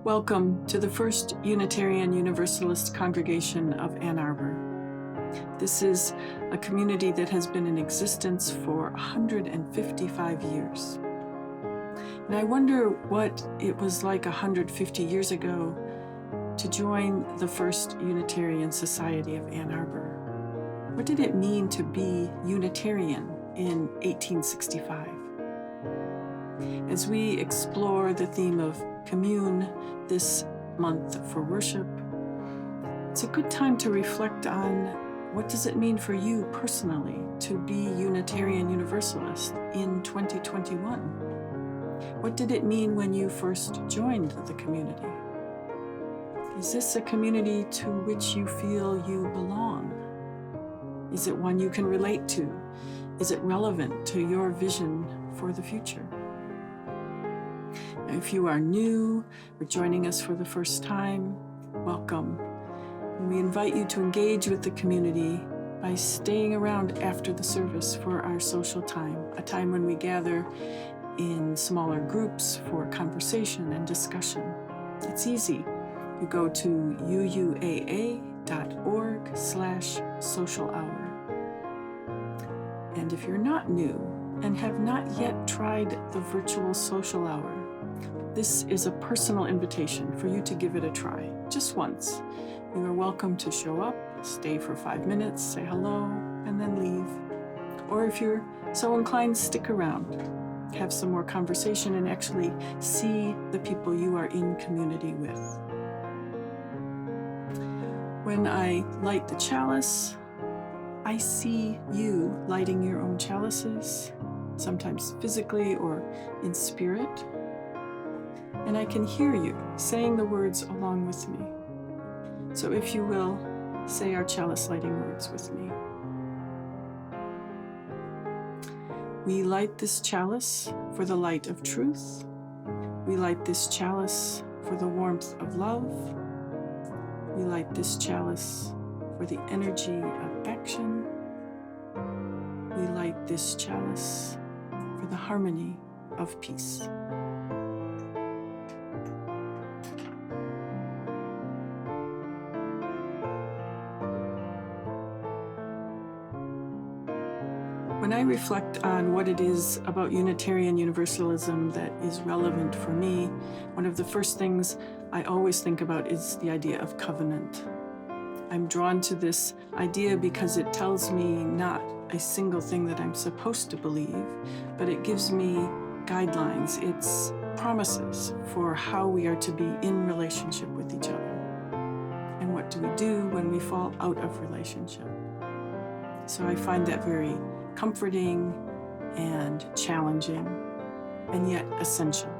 Welcome to the First Unitarian Universalist Congregation of Ann Arbor. This is a community that has been in existence for 155 years. And I wonder what it was like 150 years ago to join the First Unitarian Society of Ann Arbor. What did it mean to be Unitarian in 1865? As we explore the theme of commune this month for worship, it's a good time to reflect on what does it mean for you personally to be Unitarian Universalist in 2021? What did it mean when you first joined the community? Is this a community to which you feel you belong? Is it one you can relate to? Is it relevant to your vision for the future? If you are new or joining us for the first time, welcome. And we invite you to engage with the community by staying around after the service for our social time, a time when we gather in smaller groups for conversation and discussion. It's easy. You go to uua.org/social hour. And if you're not new and have not yet tried the virtual social hour, this is a personal invitation for you to give it a try, just once. You are welcome to show up, stay for 5 minutes, say hello, and then leave. Or if you're so inclined, stick around, have some more conversation, and actually see the people you are in community with. When I light the chalice, I see you lighting your own chalices, sometimes physically or in spirit. And I can hear you saying the words along with me. So if you will, say our chalice lighting words with me. We light this chalice for the light of truth. We light this chalice for the warmth of love. We light this chalice for the energy of action. We light this chalice for the harmony of peace. When I reflect on what it is about Unitarian Universalism that is relevant for me, one of the first things I always think about is the idea of covenant. I'm drawn to this idea because it tells me not a single thing that I'm supposed to believe, but it gives me guidelines. It's promises for how we are to be in relationship with each other. And what do we do when we fall out of relationship? So I find that very comforting and challenging, and yet essential.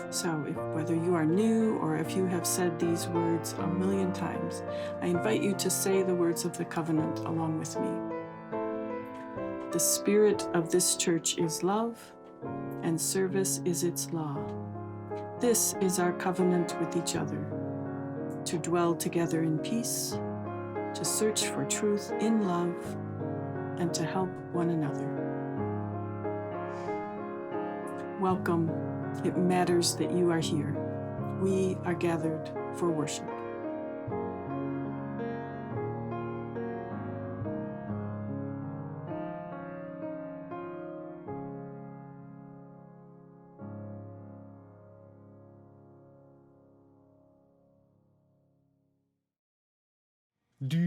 So whether you are new or if you have said these words a million times, I invite you to say the words of the covenant along with me. The spirit of this church is love, and service is its law. This is our covenant with each other, to dwell together in peace, to search for truth in love, and to help one another. Welcome. It matters that you are here. We are gathered for worship. Deep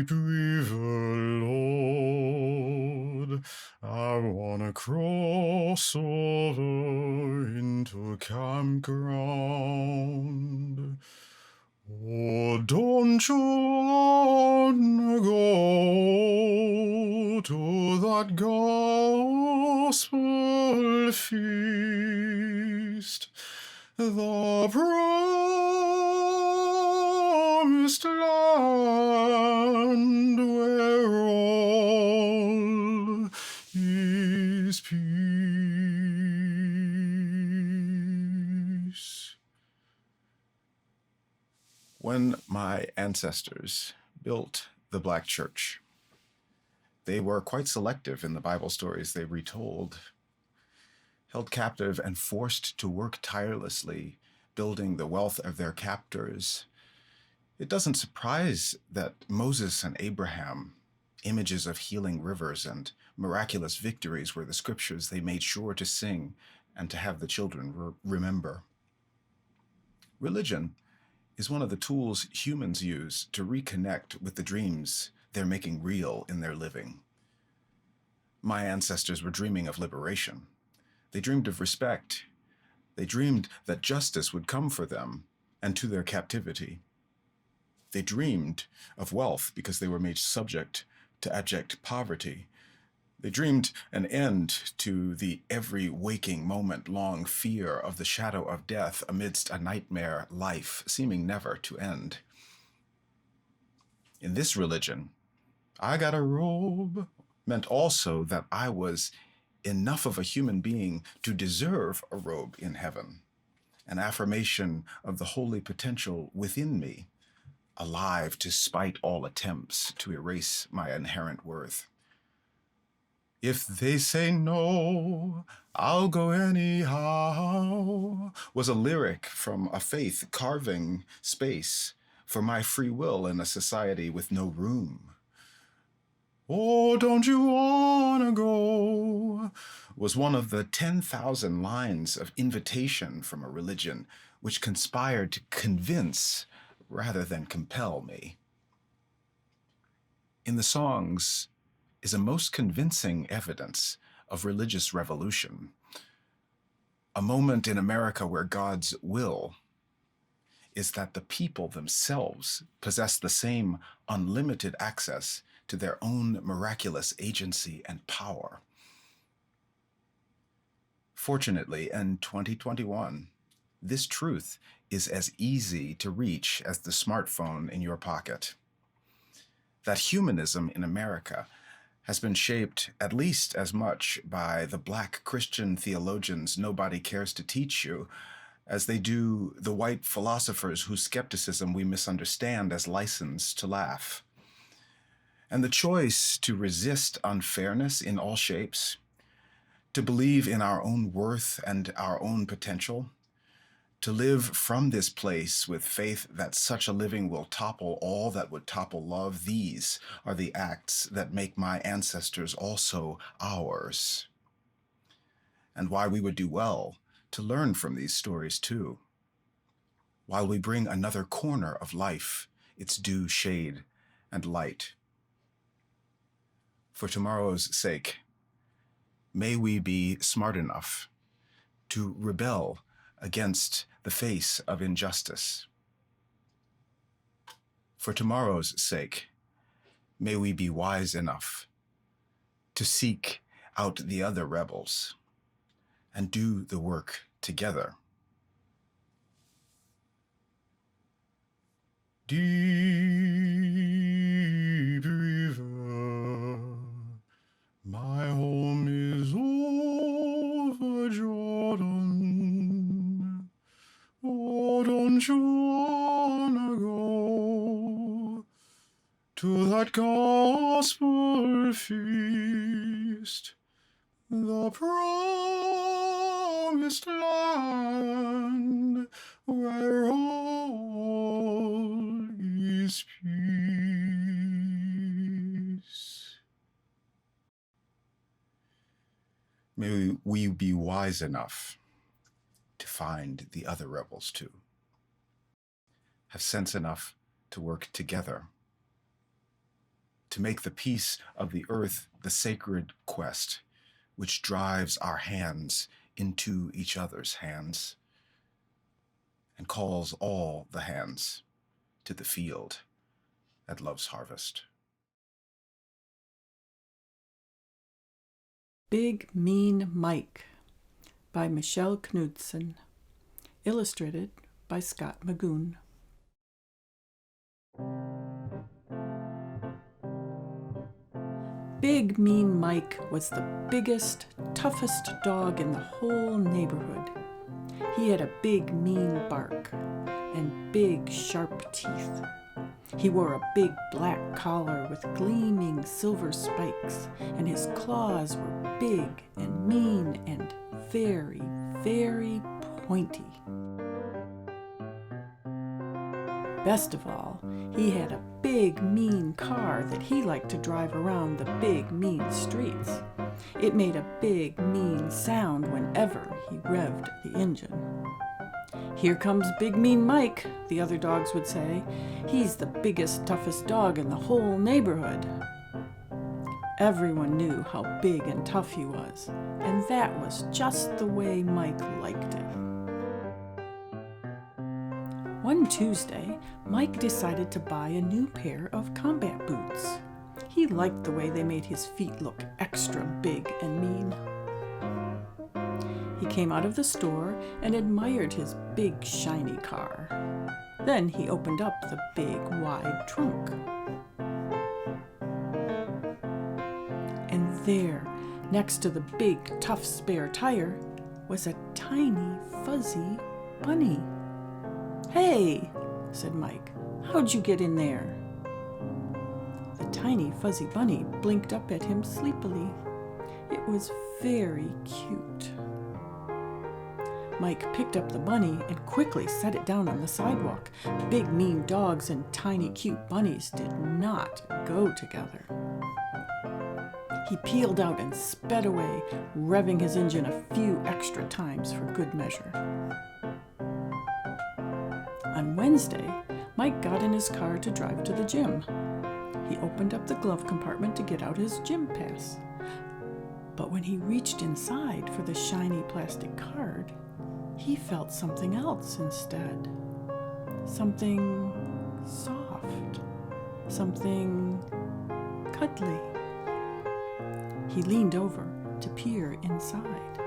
river, Lord, I wanna cross over into campground. Oh, don't you wanna go to that gospel feast? The promised land where all is peace. When my ancestors built the Black Church, they were quite selective in the Bible stories they retold. held captive and forced to work tirelessly, building the wealth of their captors, it doesn't surprise that Moses and Abraham, images of healing rivers and miraculous victories, were the scriptures they made sure to sing and to have the children remember. Religion is one of the tools humans use to reconnect with the dreams they're making real in their living. My ancestors were dreaming of liberation. They dreamed of respect. They dreamed that justice would come for them and to their captivity. They dreamed of wealth because they were made subject to abject poverty. They dreamed an end to the every waking moment-long fear of the shadow of death amidst a nightmare life seeming never to end. In this religion, I got a robe meant also that I was enough of a human being to deserve a robe in heaven, an affirmation of the holy potential within me, alive despite all attempts to erase my inherent worth. If they say no, I'll go anyhow, was a lyric from a faith carving space for my free will in a society with no room. Oh, don't you wanna go, was one of the 10,000 lines of invitation from a religion which conspired to convince rather than compel me. In the songs is a most convincing evidence of religious revolution, a moment in America where God's will is that the people themselves possess the same unlimited access to their own miraculous agency and power. Fortunately, in 2021, this truth is as easy to reach as the smartphone in your pocket. That humanism in America has been shaped at least as much by the Black Christian theologians nobody cares to teach you as they do the white philosophers whose skepticism we misunderstand as license to laugh. And the choice to resist unfairness in all shapes, to believe in our own worth and our own potential, to live from this place with faith that such a living will topple all that would topple love, these are the acts that make my ancestors also ours. And why we would do well to learn from these stories too, while we bring another corner of life its due shade and light. For tomorrow's sake, may we be smart enough to rebel against the face of injustice. For tomorrow's sake, may we be wise enough to seek out the other rebels and do the work together. Deep river, my home is over Jordan. Oh, don't you wanna go to that gospel feast, the promised land where all is peace? May we be wise enough to find the other rebels too. Have sense enough to work together, to make the peace of the earth the sacred quest which drives our hands into each other's hands and calls all the hands to the field at love's harvest. Big Mean Mike by Michelle Knudsen, illustrated by Scott Magoon. Big Mean Mike was the biggest, toughest dog in the whole neighborhood. He had a big, mean bark and big, sharp teeth. He wore a big black collar with gleaming silver spikes, and his claws were big and mean and very, very pointy. Best of all, he had a big, mean car that he liked to drive around the big, mean streets. It made a big, mean sound whenever he revved the engine. "Here comes Big Mean Mike," the other dogs would say. "He's the biggest, toughest dog in the whole neighborhood." Everyone knew how big and tough he was, and that was just the way Mike liked it. One Tuesday, Mike decided to buy a new pair of combat boots. He liked the way they made his feet look extra big and mean. He came out of the store and admired his big, shiny car. Then he opened up the big, wide trunk. And there, next to the big, tough spare tire, was a tiny, fuzzy bunny. "Hey," said Mike, "how'd you get in there?" The tiny, fuzzy bunny blinked up at him sleepily. It was very cute. Mike picked up the bunny and quickly set it down on the sidewalk. Big, mean dogs and tiny, cute bunnies did not go together. He peeled out and sped away, revving his engine a few extra times for good measure. On Wednesday, Mike got in his car to drive to the gym. He opened up the glove compartment to get out his gym pass. But when he reached inside for the shiny plastic card, he felt something else instead. Something soft. Something cuddly. He leaned over to peer inside.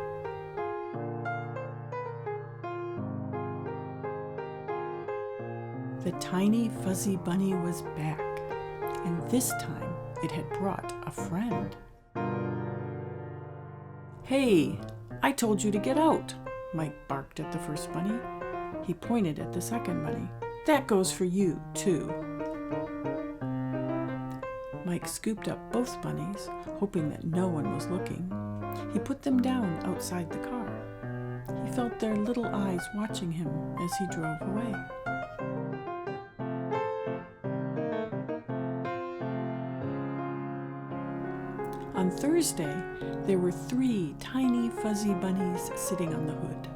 The tiny fuzzy bunny was back, and this time it had brought a friend. "Hey, I told you to get out," Mike barked at the first bunny. He pointed at the second bunny. "That goes for you, too." Mike scooped up both bunnies, hoping that no one was looking. He put them down outside the car. He felt their little eyes watching him as he drove away. On Thursday, there were 3 tiny fuzzy bunnies sitting on the hood.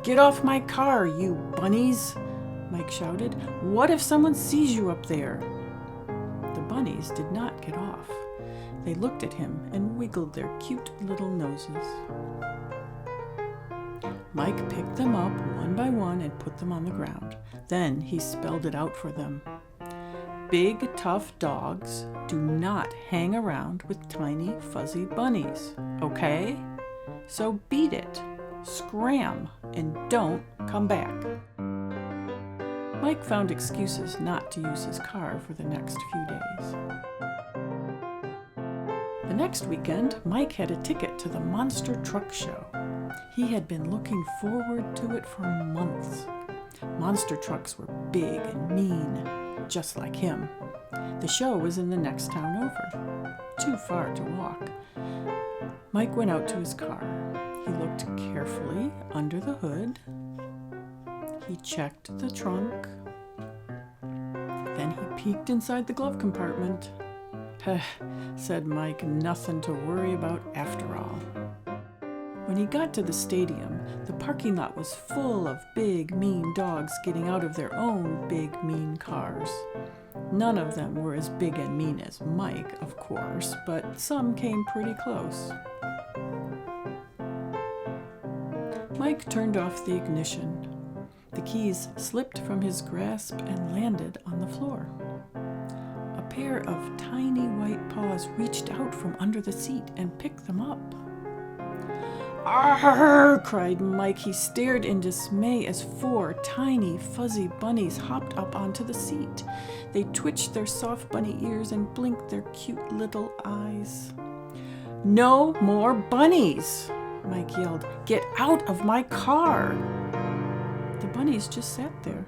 "Get off my car, you bunnies!" Mike shouted. "What if someone sees you up there?" The bunnies did not get off. They looked at him and wiggled their cute little noses. Mike picked them up one by one and put them on the ground. Then he spelled it out for them. "Big, tough dogs do not hang around with tiny, fuzzy bunnies, okay? So beat it, scram, and don't come back." Mike found excuses not to use his car for the next few days. The next weekend, Mike had a ticket to the Monster Truck Show. He had been looking forward to it for months. Monster trucks were big and mean, just like him. The show was in the next town over, too far to walk. Mike went out to his car. He looked carefully under the hood. He checked the trunk. Then he peeked inside the glove compartment. Said Mike, nothing to worry about after all. When he got to the stadium, the parking lot was full of big, mean dogs getting out of their own big, mean cars. None of them were as big and mean as Mike, of course, but some came pretty close. Mike turned off the ignition. The keys slipped from his grasp and landed on the floor. A pair of tiny white paws reached out from under the seat and picked them up. "Arr!" cried Mike. He stared in dismay as 4 tiny, fuzzy bunnies hopped up onto the seat. They twitched their soft bunny ears and blinked their cute little eyes. "No more bunnies!" Mike yelled. "Get out of my car!" The bunnies just sat there,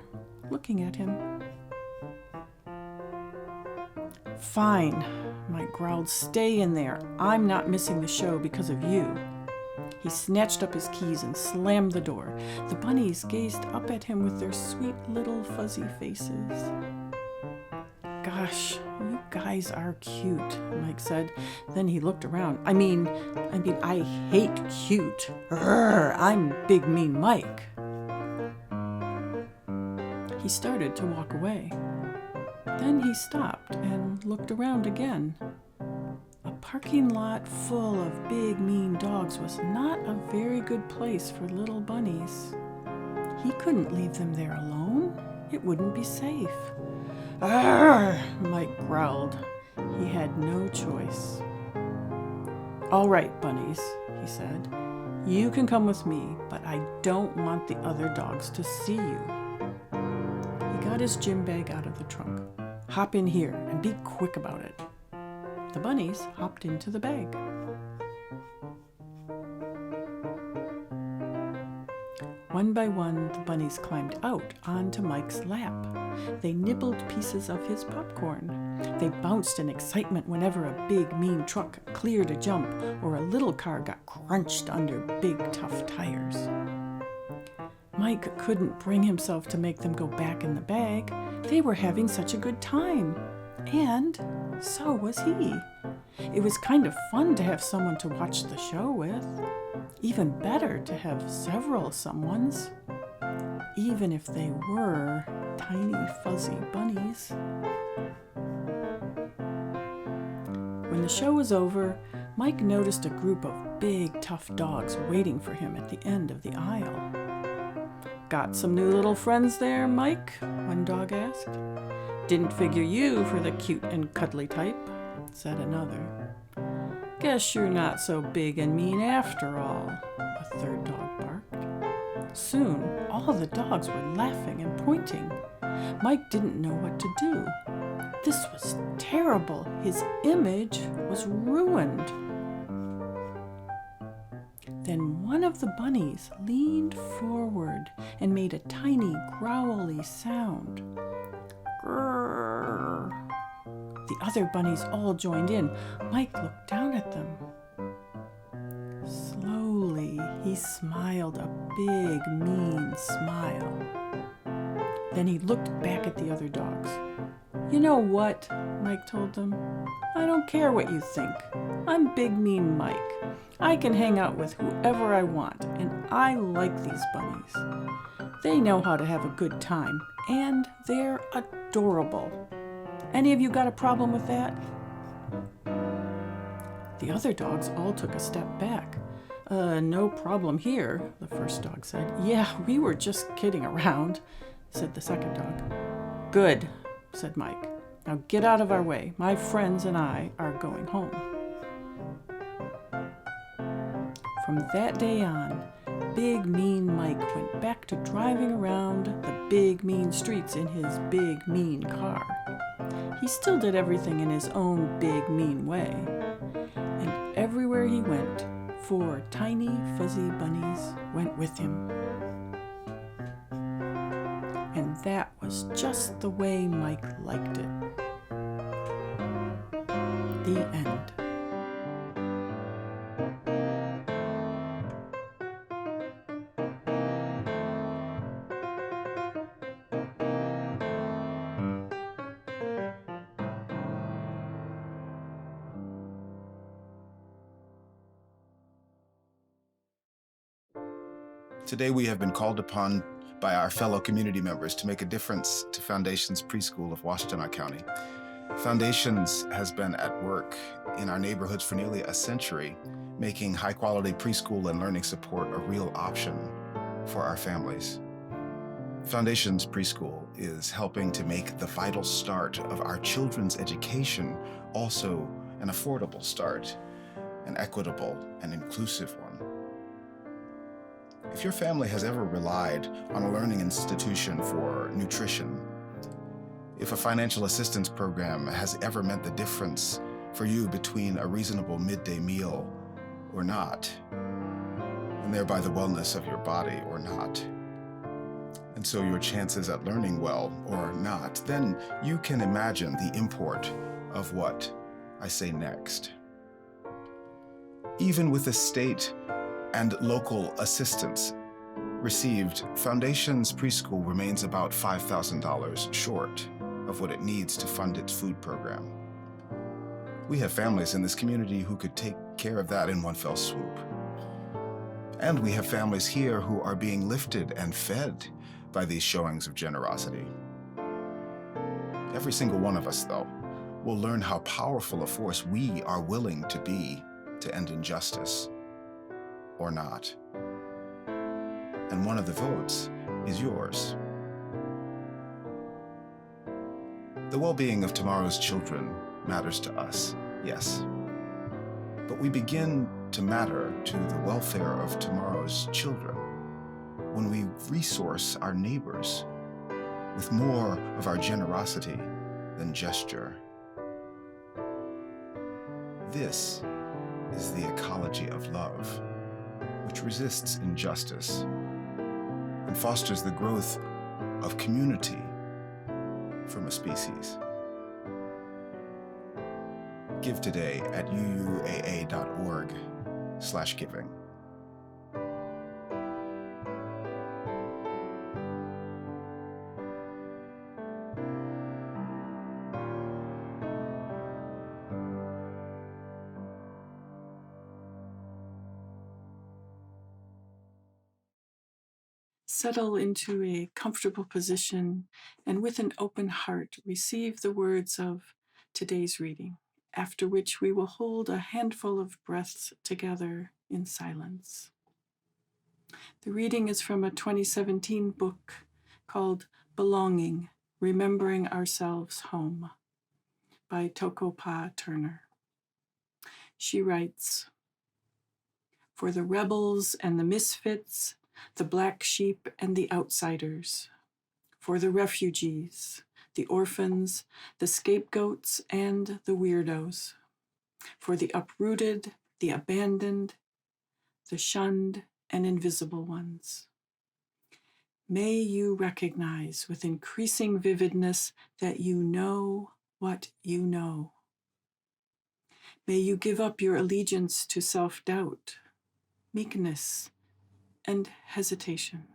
looking at him. "Fine," Mike growled. "Stay in there. I'm not missing the show because of you." He snatched up his keys and slammed the door. The bunnies gazed up at him with their sweet little fuzzy faces. "Gosh, you guys are cute," Mike said. Then he looked around. I mean, I hate cute. I'm Big Mean Mike. He started to walk away. Then he stopped and looked around again. A parking lot full of big, mean dogs was not a very good place for little bunnies. He couldn't leave them there alone. It wouldn't be safe. "Arr!" Mike growled. He had no choice. "All right, bunnies," he said. "You can come with me, but I don't want the other dogs to see you." He got his gym bag out of the trunk. "Hop in here and be quick about it." The bunnies hopped into the bag. One by one, the bunnies climbed out onto Mike's lap. They nibbled pieces of his popcorn. They bounced in excitement whenever a big, mean truck cleared a jump or a little car got crunched under big, tough tires. Mike couldn't bring himself to make them go back in the bag. They were having such a good time. And so was he. It was kind of fun to have someone to watch the show with. Even better to have several someones, even if they were tiny fuzzy bunnies. When the show was over, Mike noticed a group of big, tough dogs waiting for him at the end of the aisle. "Got some new little friends there, Mike?" one dog asked. "Didn't figure you for the cute and cuddly type," said another. "Guess you're not so big and mean after all," a third dog barked. Soon, all the dogs were laughing and pointing. Mike didn't know what to do. This was terrible. His image was ruined. Then one of the bunnies leaned forward and made a tiny growly sound. Grrr. The other bunnies all joined in. Mike looked down at them. Slowly, he smiled a big, mean smile. Then he looked back at the other dogs. "You know what?" Mike told them. "I don't care what you think. I'm Big Mean Mike. I can hang out with whoever I want, and I like these bunnies. They know how to have a good time, and they're adorable. Any of you got a problem with that?" The other dogs all took a step back. No problem here," the first dog said. "Yeah, we were just kidding around," said the second dog. "Good," said Mike. "Now get out of our way. My friends and I are going home." From that day on, Big Mean Mike went back to driving around the big, mean streets in his big, mean car. He still did everything in his own big, mean way. And everywhere he went, 4 tiny, fuzzy bunnies went with him. And that was just the way Mike liked it. The end. Today we have been called upon by our fellow community members to make a difference to Foundations Preschool of Washtenaw County. Foundations has been at work in our neighborhoods for nearly a century, making high-quality preschool and learning support a real option for our families. Foundations Preschool is helping to make the vital start of our children's education also an affordable start, an equitable and inclusive one. If your family has ever relied on a learning institution for nutrition, if a financial assistance program has ever meant the difference for you between a reasonable midday meal or not, and thereby the wellness of your body or not, and so your chances at learning well or not, then you can imagine the import of what I say next. Even with a state and local assistance received, Foundation's preschool remains about $5,000 short of what it needs to fund its food program. We have families in this community who could take care of that in one fell swoop. And we have families here who are being lifted and fed by these showings of generosity. Every single one of us, though, will learn how powerful a force we are willing to be to end injustice, or not. And one of the votes is yours. The well-being of tomorrow's children matters to us, yes. But we begin to matter to the welfare of tomorrow's children when we resource our neighbors with more of our generosity than gesture. This is the ecology of love, which resists injustice and fosters the growth of community from a species. Give today at UUAA.org/giving. Settle into a comfortable position and with an open heart, receive the words of today's reading, after which we will hold a handful of breaths together in silence. The reading is from a 2017 book called Belonging, Remembering Ourselves Home by Toko-Pa Turner. She writes, "For the rebels and the misfits, the black sheep and the outsiders, for the refugees, the orphans, the scapegoats, and the weirdos, for the uprooted, the abandoned, the shunned, and invisible ones. May you recognize with increasing vividness that you know what you know. May you give up your allegiance to self-doubt, meekness, and hesitation.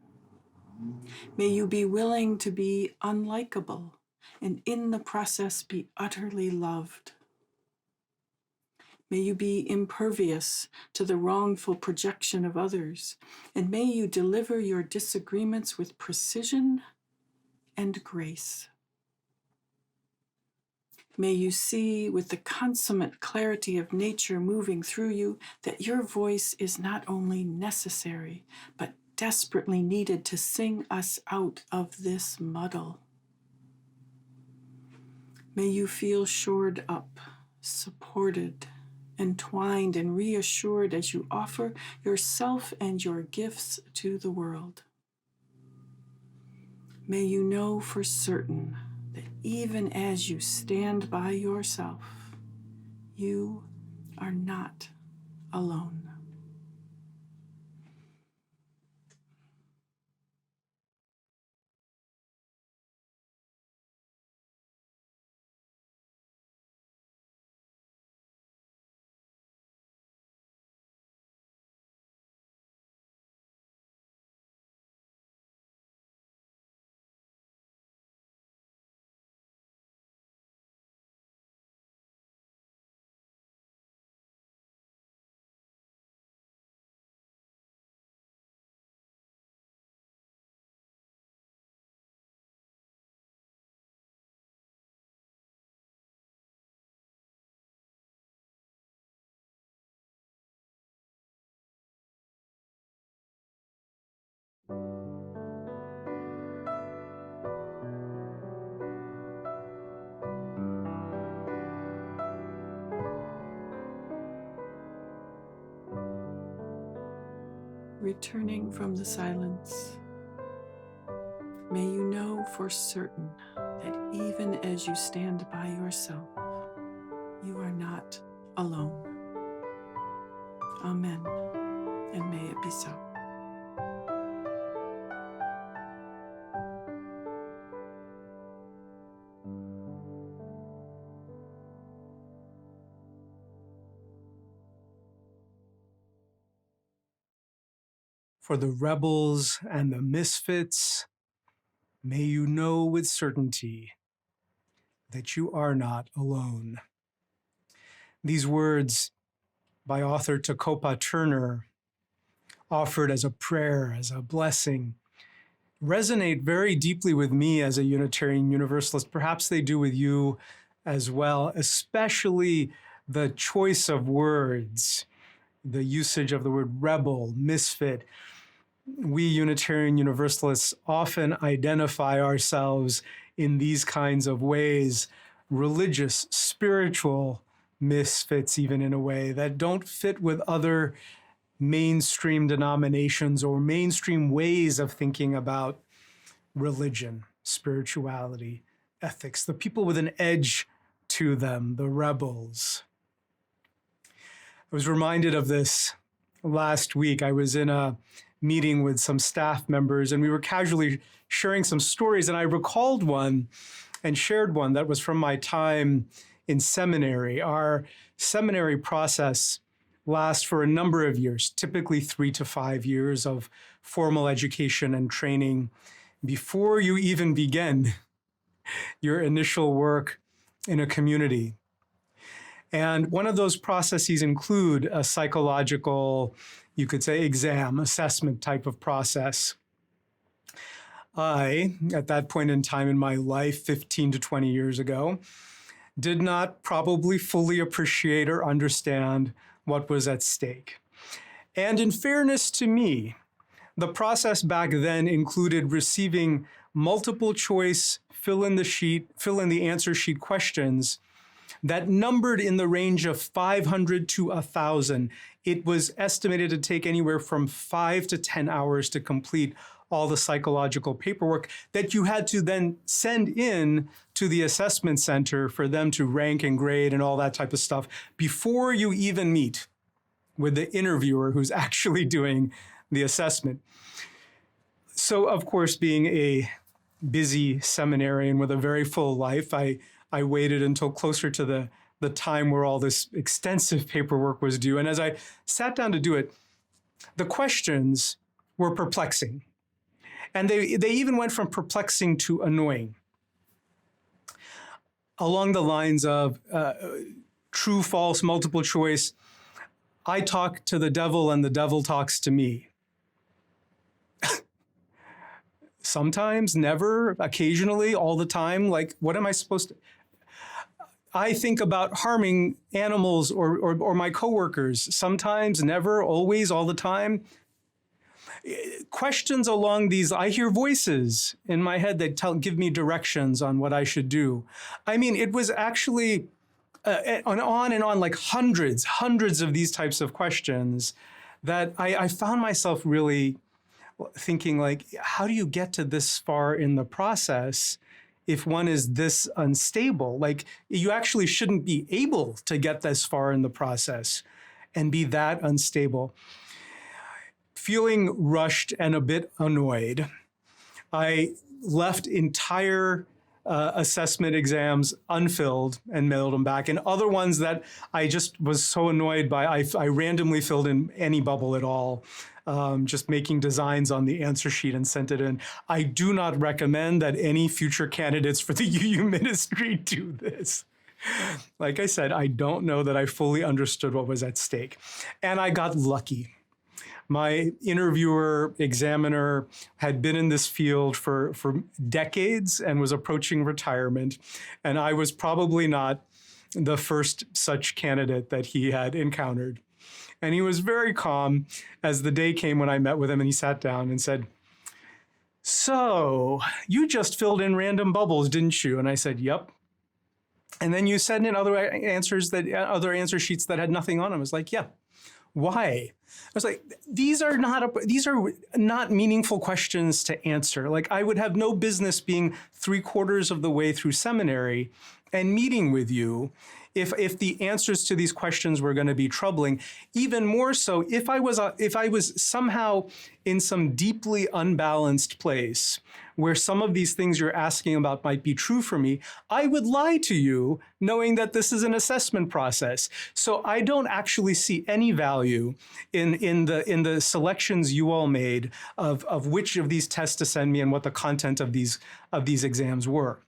May you be willing to be unlikable and in the process be utterly loved. May you be impervious to the wrongful projection of others, and may you deliver your disagreements with precision and grace. May you see with the consummate clarity of nature moving through you that your voice is not only necessary, but desperately needed to sing us out of this muddle. May you feel shored up, supported, entwined, and reassured as you offer yourself and your gifts to the world. May you know for certain that even as you stand by yourself, you are not alone." Returning from the silence, may you know for certain that even as you stand by yourself, you are not alone. Amen, and may it be so. For the rebels and the misfits, may you know with certainty that you are not alone. These words by author Takopa Turner, offered as a prayer, as a blessing, resonate very deeply with me as a Unitarian Universalist. Perhaps they do with you as well, especially the choice of words, the usage of the word rebel, misfit. We Unitarian Universalists often identify ourselves in these kinds of ways, religious, spiritual misfits, even in a way that don't fit with other mainstream denominations or mainstream ways of thinking about religion, spirituality, ethics, the people with an edge to them, the rebels. I was reminded of this last week. I was in a meeting with some staff members, and we were casually sharing some stories, and I recalled one and shared one that was from my time in seminary. Our seminary process lasts for a number of years, typically 3 to 5 years of formal education and training before you even begin your initial work in a community. And one of those processes include a psychological, you could say, exam, assessment type of process. I, at that point in time in my life, 15 to 20 years ago, did not probably fully appreciate or understand what was at stake. And in fairness to me, the process back then included receiving multiple choice, fill in the answer sheet questions that numbered in the range of 500 to 1,000. It was estimated to take anywhere from 5 to 10 hours to complete all the psychological paperwork that you had to then send in to the assessment center for them to rank and grade and all that type of stuff before you even meet with the interviewer who's actually doing the assessment. So, of course, being a busy seminarian with a very full life, I waited until closer to the time where all this extensive paperwork was due. And as I sat down to do it, the questions were perplexing. And they even went from perplexing to annoying. Along the lines of true, false, multiple choice, I talk to the devil and the devil talks to me. Sometimes, never, occasionally, all the time. Like, what am I supposed to? I think about harming animals or my coworkers. Sometimes, never, always, all the time. Questions along these, I hear voices in my head that give me directions on what I should do. I mean, it was actually on and on, like hundreds of these types of questions that I found myself really thinking, like, how do you get to this far in the process if one is this unstable? Like, you actually shouldn't be able to get this far in the process and be that unstable. Feeling rushed and a bit annoyed, I left entire assessment exams unfilled and mailed them back. And other ones that I just was so annoyed by, I randomly filled in any bubble at all, just making designs on the answer sheet and sent it in. I do not recommend that any future candidates for the UU ministry do this. Like I said, I don't know that I fully understood what was at stake. And I got lucky. My interviewer, examiner, had been in this field for decades and was approaching retirement. And I was probably not the first such candidate that he had encountered. And he was very calm as the day came when I met with him, and he sat down and said, "So, you just filled in random bubbles, didn't you?" And I said, "Yep." "And then you sent in other answer sheets that had nothing on them." I was like, "Yeah. Why?" I was like, these are not meaningful questions to answer. Like, I would have no business being 3/4 of the way through seminary and meeting with you if the answers to these questions were going to be troubling. Even more so, if I was somehow in some deeply unbalanced place where some of these things you're asking about might be true for me, I would lie to you knowing that this is an assessment process. So I don't actually see any value in the selections you all made of which of these tests to send me and what the content of these exams were.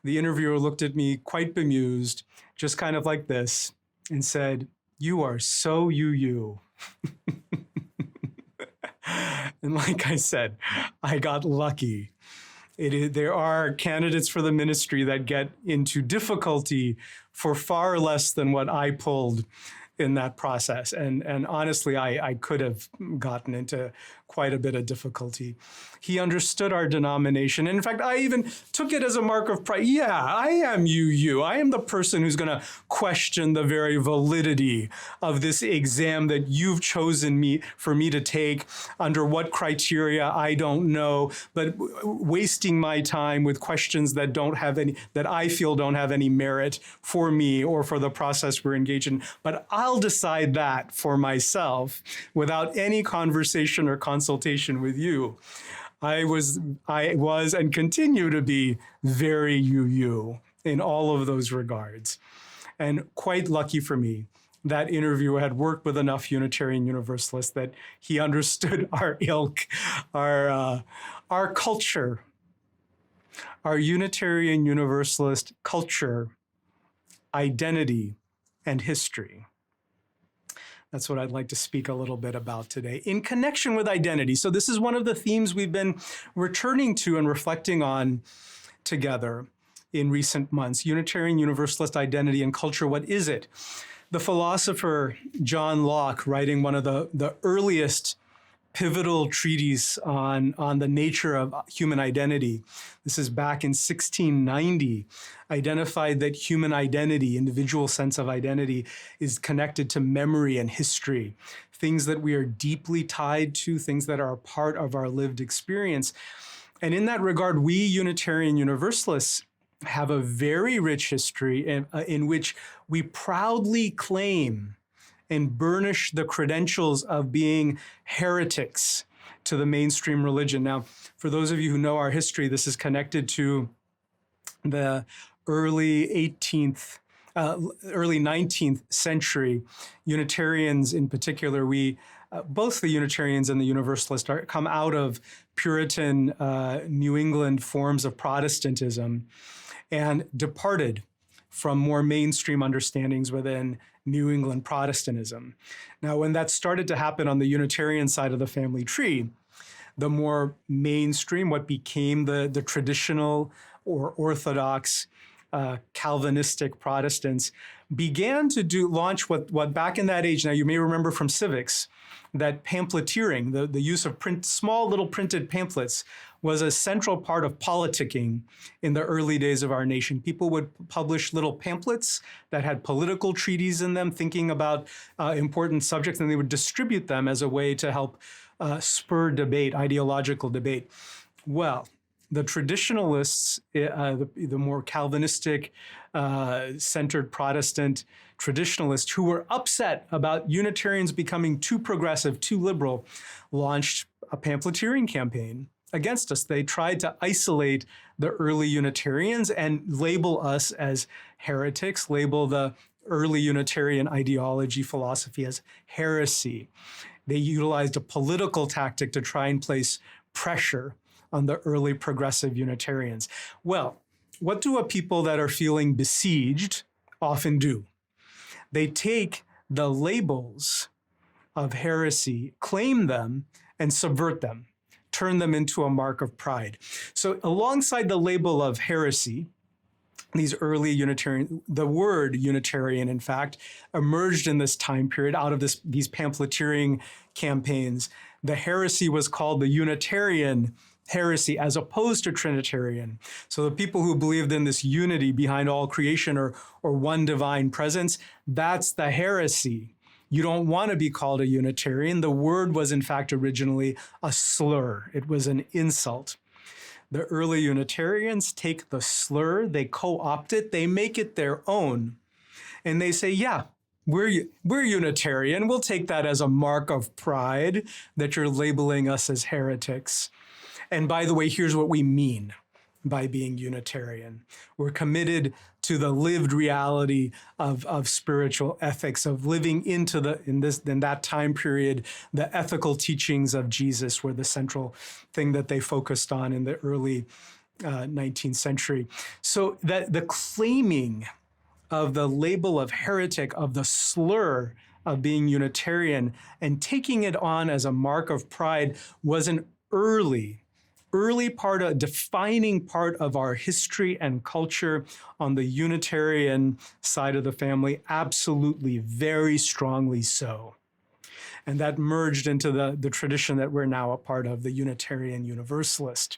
The interviewer looked at me quite bemused, just kind of like this, and said, "You are so you." And like I said, I got lucky. There are candidates for the ministry that get into difficulty for far less than what I pulled in that process. And honestly, I could have gotten into quite a bit of difficulty. He understood our denomination. And in fact, I even took it as a mark of pride. Yeah, I am you. I am the person who's going to question the very validity of this exam that you've chosen for me to take. Under what criteria, I don't know, but wasting my time with questions that I feel don't have any merit for me or for the process we're engaged in. But I'll decide that for myself without any conversation or consultation with you. I was and continue to be very you in all of those regards. And quite lucky for me, that interviewer had worked with enough Unitarian Universalists that he understood our ilk, our culture, our Unitarian Universalist culture, identity, and history. That's what I'd like to speak a little bit about today in connection with identity. So this is one of the themes we've been returning to and reflecting on together in recent months. Unitarian Universalist identity and culture, what is it? The philosopher John Locke, writing one of the earliest pivotal treatise on the nature of human identity, this is back in 1690, identified that human identity, individual sense of identity, is connected to memory and history, things that we are deeply tied to, things that are a part of our lived experience. And in that regard, we Unitarian Universalists have a very rich history in which we proudly claim and burnish the credentials of being heretics to the mainstream religion. Now, for those of you who know our history, this is connected to the early 19th century. Unitarians in particular, both the Unitarians and the Universalists come out of Puritan New England forms of Protestantism and departed from more mainstream understandings within New England Protestantism. Now, when that started to happen on the Unitarian side of the family tree, the more mainstream, what became the traditional or orthodox Calvinistic Protestants began to launch what back in that age, now you may remember from civics, that pamphleteering, the use of small little printed pamphlets, was a central part of politicking in the early days of our nation. People would publish little pamphlets that had political treatises in them, thinking about important subjects, and they would distribute them as a way to help spur debate, ideological debate. Well, the traditionalists, the more Calvinistic centered Protestant traditionalists who were upset about Unitarians becoming too progressive, too liberal, launched a pamphleteering campaign against us. They tried to isolate the early Unitarians and label us as heretics, label the early Unitarian ideology, philosophy as heresy. They utilized a political tactic to try and place pressure on the early progressive Unitarians. Well, what do a people that are feeling besieged often do? They take the labels of heresy, claim them, and subvert them, turn them into a mark of pride. So alongside the label of heresy, these early Unitarian, the word Unitarian, in fact, emerged in this time period out of these pamphleteering campaigns. The heresy was called the Unitarian heresy as opposed to Trinitarian. So the people who believed in this unity behind all creation or one divine presence, that's the heresy. You don't want to be called a Unitarian. The word was in fact originally a slur. It was an insult. The early Unitarians take the slur, they co-opt it, they make it their own. And they say, yeah, we're Unitarian. We'll take that as a mark of pride that you're labeling us as heretics. And by the way, here's what we mean by being Unitarian. We're committed to the lived reality of spiritual ethics, of living into in that time period, the ethical teachings of Jesus were the central thing that they focused on in the early 19th century. So that the claiming of the label of heretic, of the slur of being Unitarian, and taking it on as a mark of pride was an early part, a defining part of our history and culture on the Unitarian side of the family, absolutely, very strongly so. And that merged into the tradition that we're now a part of, the Unitarian Universalist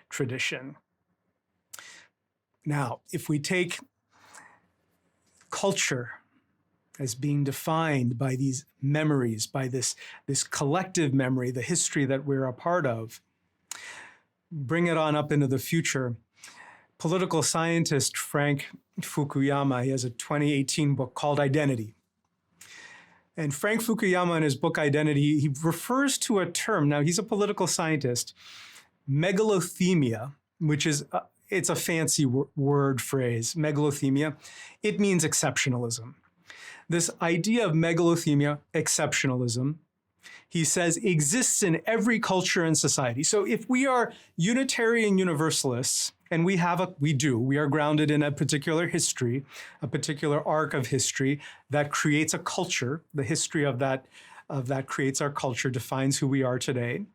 tradition. Now, if we take culture as being defined by these memories, by this collective memory, the history that we're a part of, bring it on up into the future. Political scientist Frank Fukuyama, he has a 2018 book called Identity. And Frank Fukuyama in his book Identity, he refers to a term, now he's a political scientist, megalothemia, which is, it's a fancy word phrase, megalothemia. It means exceptionalism. This idea of megalothemia, exceptionalism, he says, exists in every culture and society. So if we are Unitarian Universalists, and we are grounded in a particular history, a particular arc of history that creates a culture, the history of that creates our culture, defines who we are today.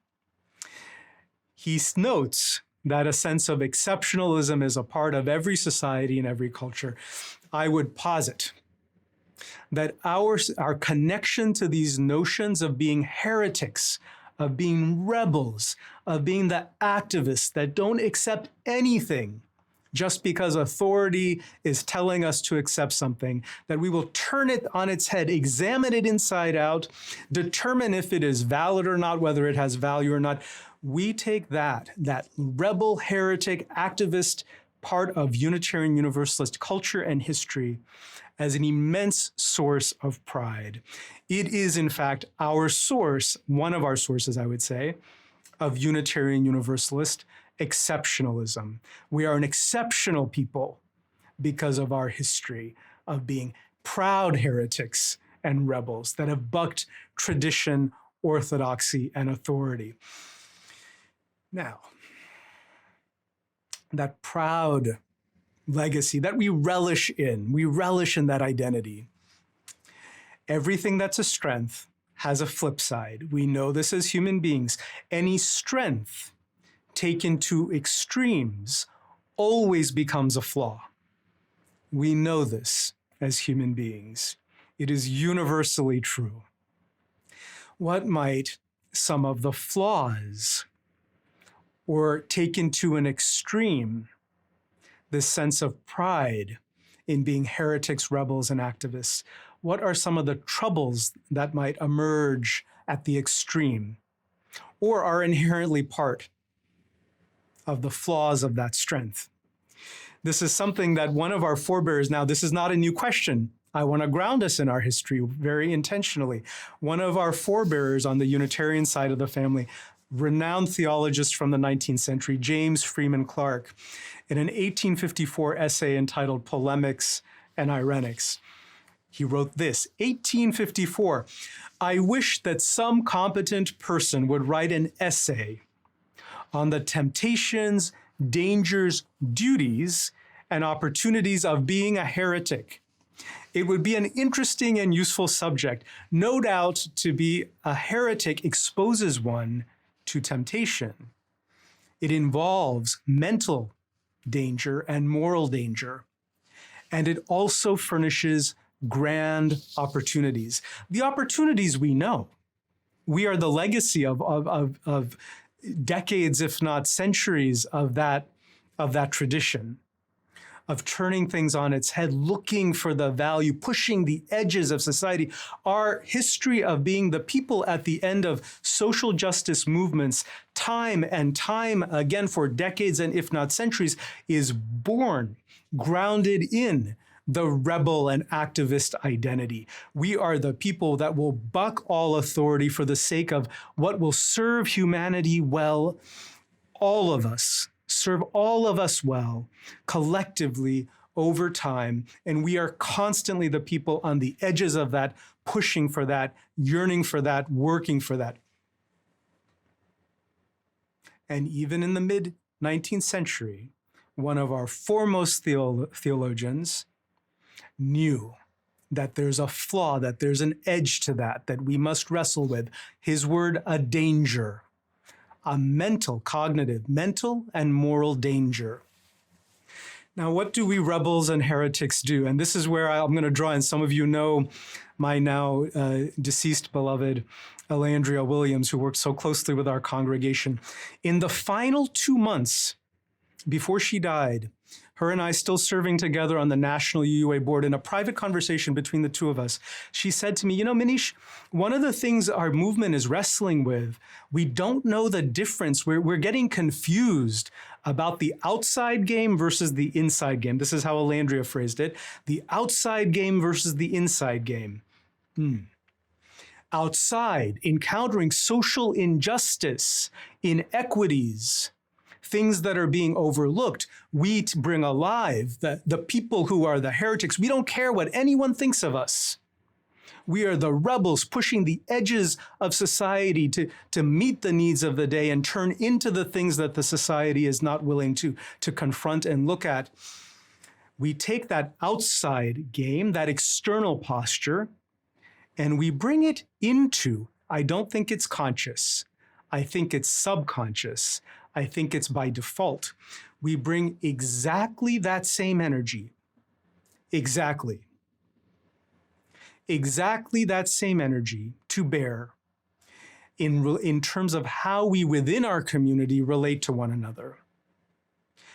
He notes that a sense of exceptionalism is a part of every society and every culture. I would posit that our connection to these notions of being heretics, of being rebels, of being the activists that don't accept anything just because authority is telling us to accept something, that we will turn it on its head, examine it inside out, determine if it is valid or not, whether it has value or not. We take that rebel, heretic, activist part of Unitarian Universalist culture and history as an immense source of pride. It is, in fact, our source, one of our sources, I would say, of Unitarian Universalist exceptionalism. We are an exceptional people because of our history of being proud heretics and rebels that have bucked tradition, orthodoxy, and authority. Now, that proud legacy that we relish in that identity. Everything that's a strength has a flip side. We know this as human beings. Any strength taken to extremes always becomes a flaw. We know this as human beings. It is universally true. What might some of the flaws, or taken to an extreme, this sense of pride in being heretics, rebels, and activists, what are some of the troubles that might emerge at the extreme or are inherently part of the flaws of that strength? This is something that one of our forebears, now this is not a new question. I want to ground us in our history very intentionally. One of our forebears on the Unitarian side of the family, renowned theologist from the 19th century, James Freeman Clarke, in an 1854 essay entitled Polemics and Irenics, he wrote this, 1854, I wish that some competent person would write an essay on the temptations, dangers, duties, and opportunities of being a heretic. It would be an interesting and useful subject. No doubt to be a heretic exposes one to temptation. It involves mental danger and moral danger. And it also furnishes grand opportunities. The opportunities we know. We are the legacy of decades, if not centuries, of that tradition of turning things on its head, looking for the value, pushing the edges of society. Our history of being the people at the end of social justice movements, time and time again for decades and if not centuries, is born, grounded in the rebel and activist identity. We are the people that will buck all authority for the sake of what will serve humanity well. All of us, serve all of us well, collectively over time. And we are constantly the people on the edges of that, pushing for that, yearning for that, working for that. And even in the mid-19th century, one of our foremost theologians knew that there's a flaw, that there's an edge to that we must wrestle with. His word, a danger, a mental, cognitive, mental and moral danger. Now, what do we rebels and heretics do? And this is where I'm going to draw in. Some of you know my now deceased beloved Elandria Williams, who worked so closely with our congregation. In the final 2 months before she died, her and I still serving together on the National UUAA board, in a private conversation between the two of us, she said to me, you know, Manish, one of the things our movement is wrestling with, we don't know the difference. We're getting confused about the outside game versus the inside game. This is how Elandria phrased it. The outside game versus the inside game. Outside, encountering social injustice, inequities, things that are being overlooked, we bring alive the people who are the heretics. We don't care what anyone thinks of us. We are the rebels pushing the edges of society to meet the needs of the day and turn into the things that the society is not willing to confront and look at. We take that outside game, that external posture, and we bring it into, I don't think it's conscious. I think it's subconscious. I think it's by default. We bring exactly that same energy. Exactly that same energy to bear in terms of how we within our community relate to one another,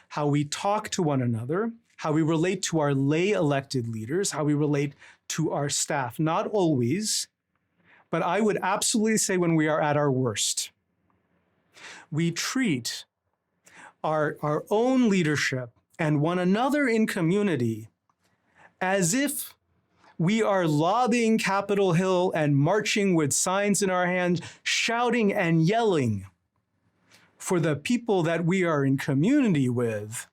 how we talk to one another, how we relate to our lay elected leaders, how we relate to our staff. Not always, but I would absolutely say when we are at our worst. We treat our own leadership and one another in community as if we are lobbying Capitol Hill and marching with signs in our hands, shouting and yelling for the people that we are in community with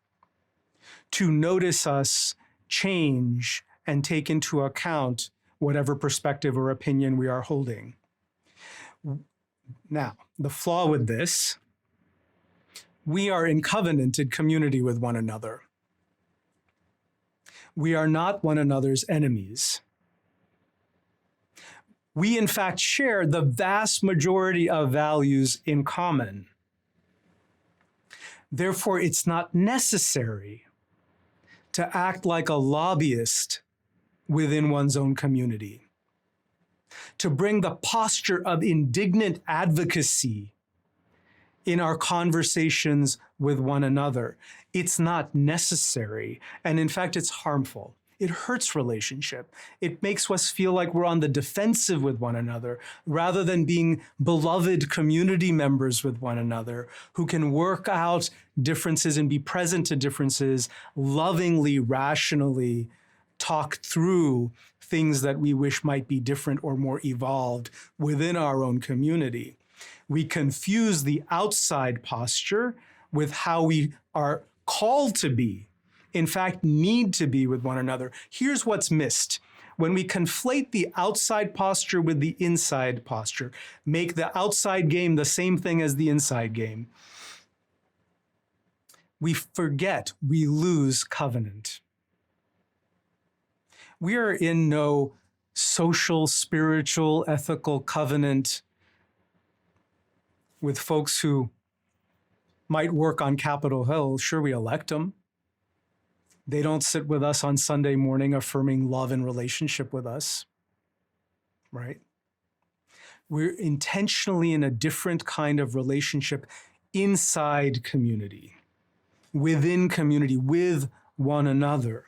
to notice us, change, and take into account whatever perspective or opinion we are holding. Now, the flaw with this, we are in covenanted community with one another. We are not one another's enemies. We, in fact, share the vast majority of values in common. Therefore, it's not necessary to act like a lobbyist within one's own community, to bring the posture of indignant advocacy in our conversations with one another. It's not necessary, and in fact, it's harmful. It hurts relationship. It makes us feel like we're on the defensive with one another, rather than being beloved community members with one another who can work out differences and be present to differences, lovingly, rationally talk through things that we wish might be different or more evolved within our own community. We confuse the outside posture with how we are called to be, in fact, need to be with one another. Here's what's missed. When we conflate the outside posture with the inside posture, make the outside game the same thing as the inside game, we forget, we lose covenant. We are in no social, spiritual, ethical covenant with folks who might work on Capitol Hill. Sure, we elect them. They don't sit with us on Sunday morning affirming love and relationship with us, right? We're intentionally in a different kind of relationship inside community, within community, with one another.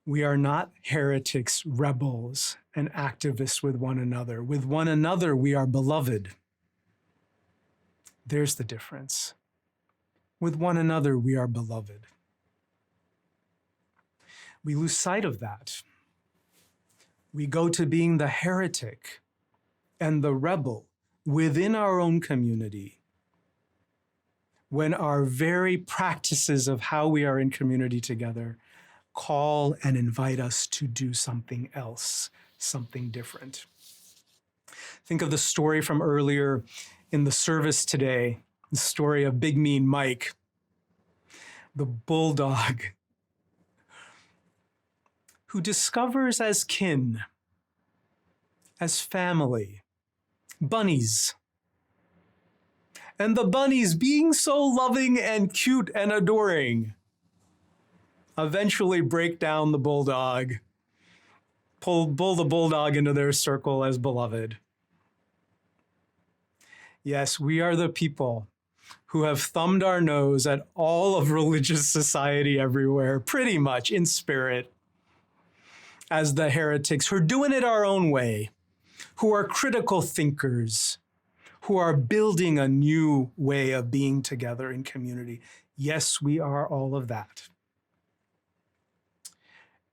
We are not heretics, rebels, and activists with one another. With one another, we are beloved. There's the difference. With one another, we are beloved. We lose sight of that. We go to being the heretic and the rebel within our own community when our very practices of how we are in community together call and invite us to do something else, something different. Think of the story from earlier in the service today, the story of Big Mean Mike, the bulldog, who discovers as kin, as family, bunnies. And the bunnies, being so loving and cute and adoring, eventually break down the bulldog, pull the bulldog into their circle as beloved. Yes, we are the people who have thumbed our nose at all of religious society everywhere, pretty much in spirit, as the heretics who are doing it our own way, who are critical thinkers, who are building a new way of being together in community. Yes, we are all of that.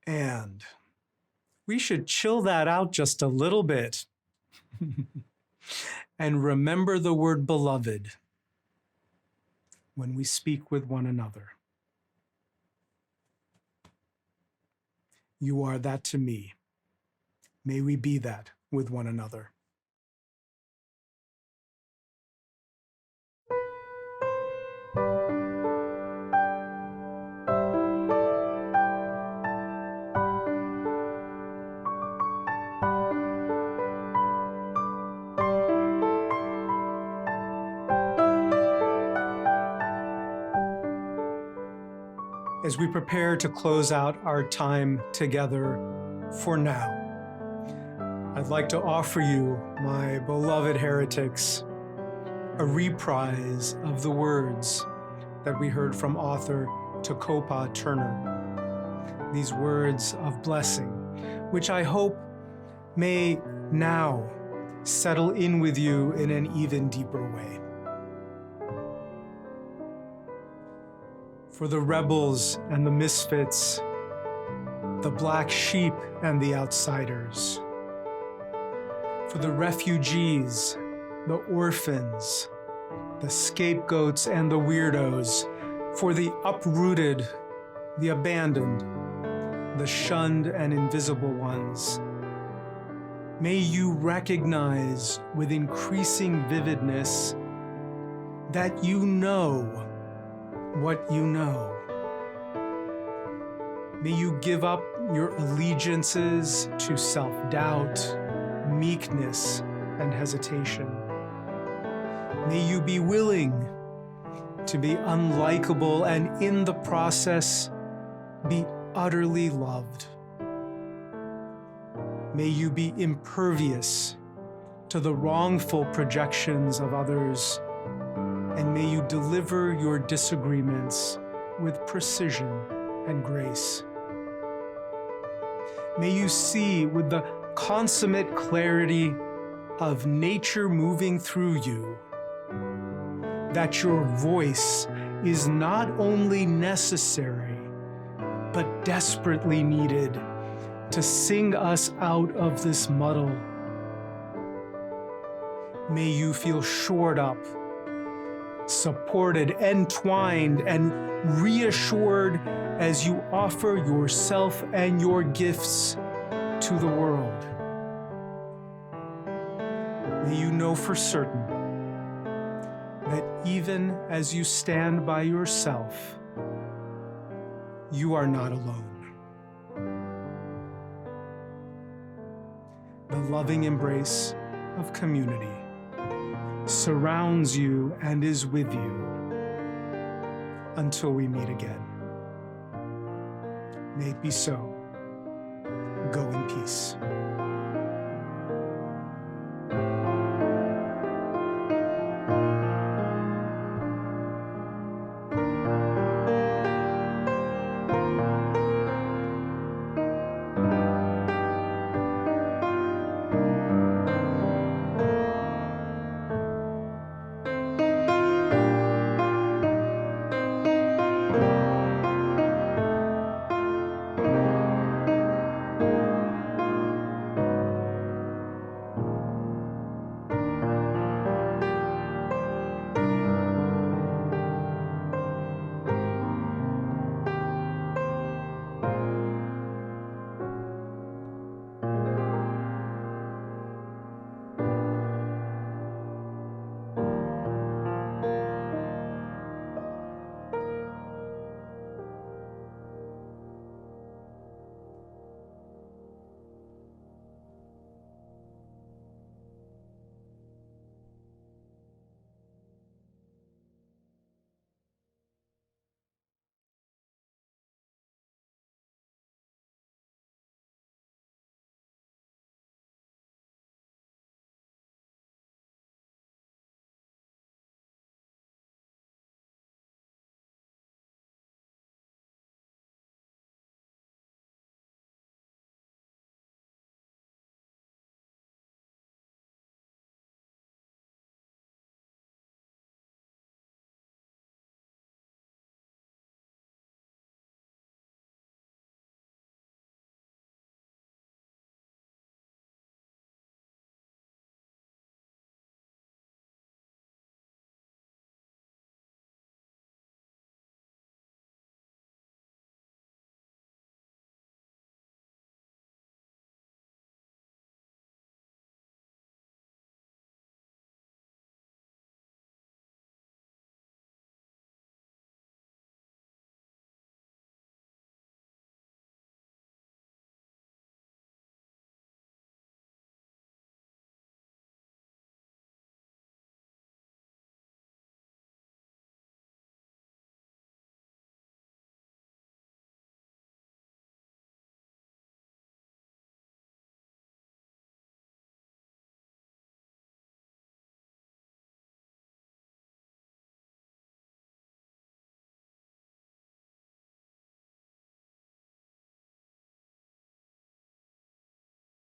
And we should chill that out just a little bit and remember the word beloved when we speak with one another. You are that to me. May we be that with one another. As we prepare to close out our time together for now, I'd like to offer you, my beloved heretics, a reprise of the words that we heard from author Takopa Turner. These words of blessing, which I hope may now settle in with you in an even deeper way. For the rebels and the misfits, the black sheep and the outsiders, for the refugees, the orphans, the scapegoats and the weirdos, for the uprooted, the abandoned, the shunned and invisible ones. May you recognize with increasing vividness that you know what you know. May you give up your allegiances to self-doubt, meekness, and hesitation. May you be willing to be unlikable and in the process be utterly loved. May you be impervious to the wrongful projections of others, and may you deliver your disagreements with precision and grace. May you see with the consummate clarity of nature moving through you that your voice is not only necessary, but desperately needed to sing us out of this muddle. May you feel shored up, supported, entwined, and reassured as you offer yourself and your gifts to the world. May you know for certain that even as you stand by yourself, you are not alone. The loving embrace of community surrounds you and is with you until we meet again. May it be so. Go in peace.